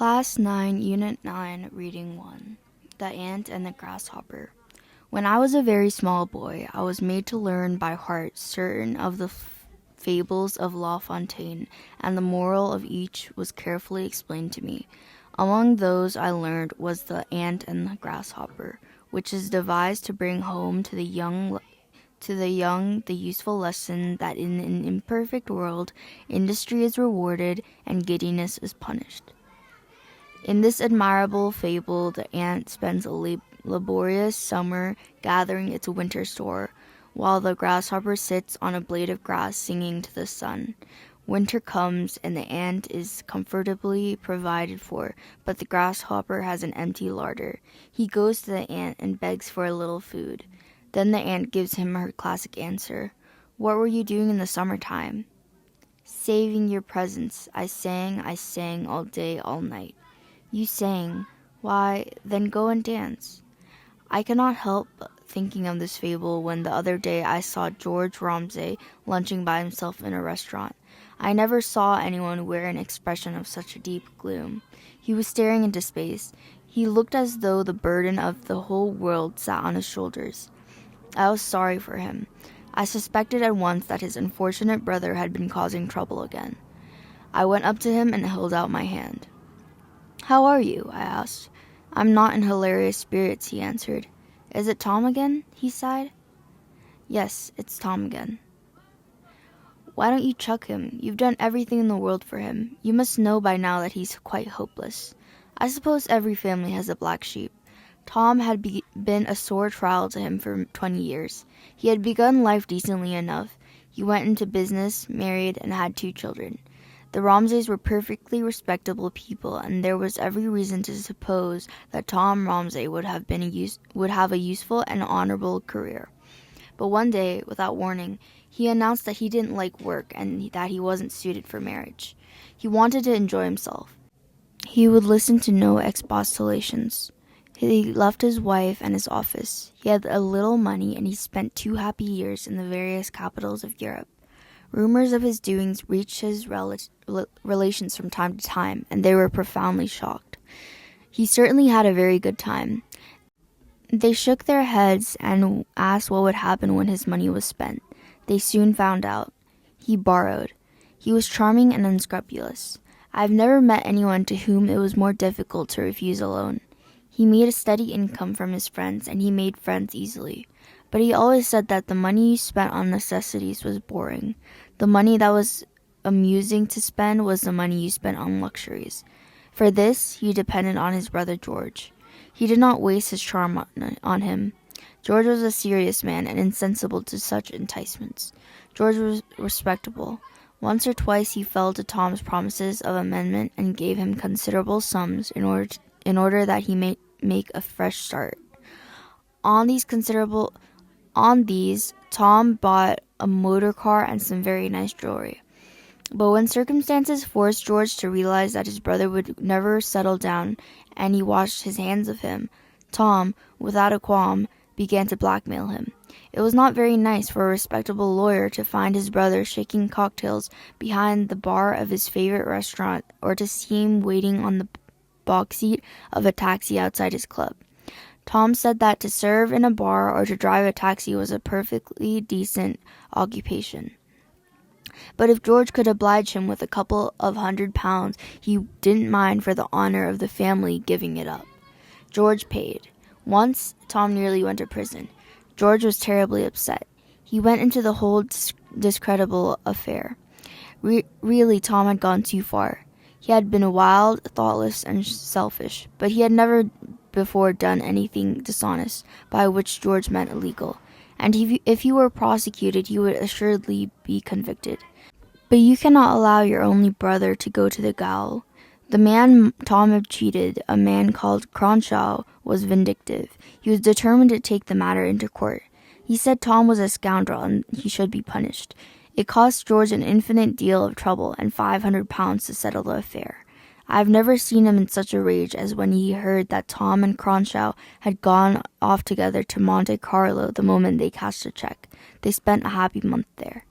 Class 9, Unit 9, Reading 1, The Ant and the Grasshopper. When I was a very small boy, I was made to learn by heart certain of the fables of La Fontaine, and the moral of each was carefully explained to me. Among those I learned was The Ant and the Grasshopper, which is devised to bring home to the young the useful lesson that in an imperfect world, industry is rewarded and giddiness is punished. In this admirable fable, the ant spends a laborious summer gathering its winter store, while the grasshopper sits on a blade of grass singing to the sun. Winter comes, and the ant is comfortably provided for, but the grasshopper has an empty larder. He goes to the ant and begs for a little food. Then the ant gives him her classic answer. "What were you doing in the summertime?" "Saving your presents. I sang all day, all night." "You sang? Why, then go and dance." I cannot help thinking of this fable when the other day I saw George Romsey lunching by himself in a restaurant. I never saw anyone wear an expression of such deep gloom. He was staring into space. He looked as though the burden of the whole world sat on his shoulders. I was sorry for him. I suspected at once that his unfortunate brother had been causing trouble again. I went up to him and held out my hand. "How are you?" I asked. "I'm not in hilarious spirits," he answered. "Is it Tom again?" he sighed. "Yes, it's Tom again." "Why don't you chuck him? You've done everything in the world for him. You must know by now that he's quite hopeless. I suppose every family has a black sheep. Tom had been a sore trial to him for 20 years. He had begun life decently enough. He went into business, married, and had 2 children. The Romseys were perfectly respectable people, and there was every reason to suppose that Tom Romsey would have a useful and honorable career. But one day, without warning, he announced that he didn't like work and that he wasn't suited for marriage. He wanted to enjoy himself. He would listen to no expostulations. He left his wife and his office. He had a little money, and he spent 2 happy years in the various capitals of Europe. Rumors of his doings reached his relations from time to time, and they were profoundly shocked. He certainly had a very good time. They shook their heads and asked what would happen when his money was spent. They soon found out. He borrowed. He was charming and unscrupulous. I have never met anyone to whom it was more difficult to refuse a loan. He made a steady income from his friends, and he made friends easily. But he always said that the money you spent on necessities was boring. The money that was amusing to spend was the money you spent on luxuries. For this, he depended on his brother George. He did not waste his charm on him. George was a serious man and insensible to such enticements. George was respectable. Once or twice he fell to Tom's promises of amendment and gave him considerable sums in order that he may make a fresh start. On these, Tom bought a motor car and some very nice jewelry. But when circumstances forced George to realize that his brother would never settle down and he washed his hands of him, Tom, without a qualm, began to blackmail him. It was not very nice for a respectable lawyer to find his brother shaking cocktails behind the bar of his favorite restaurant, or to see him waiting on the box seat of a taxi outside his club. Tom said that to serve in a bar or to drive a taxi was a perfectly decent occupation. But if George could oblige him with a couple of £100, he didn't mind for the honor of the family giving it up. George paid. Once, Tom nearly went to prison. George was terribly upset. He went into the whole discreditable affair. Really, Tom had gone too far. He had been wild, thoughtless, and selfish, but he had never before done anything dishonest, by which George meant illegal, and if he were prosecuted, he would assuredly be convicted. But you cannot allow your only brother to go to the gaol. The man Tom had cheated, a man called Cronshaw, was vindictive. He was determined to take the matter into court. He said Tom was a scoundrel and he should be punished. It cost George an infinite deal of trouble and £500 to settle the affair. I have never seen him in such a rage as when he heard that Tom and Cronshaw had gone off together to Monte Carlo the moment they cashed a cheque. They spent a happy month there.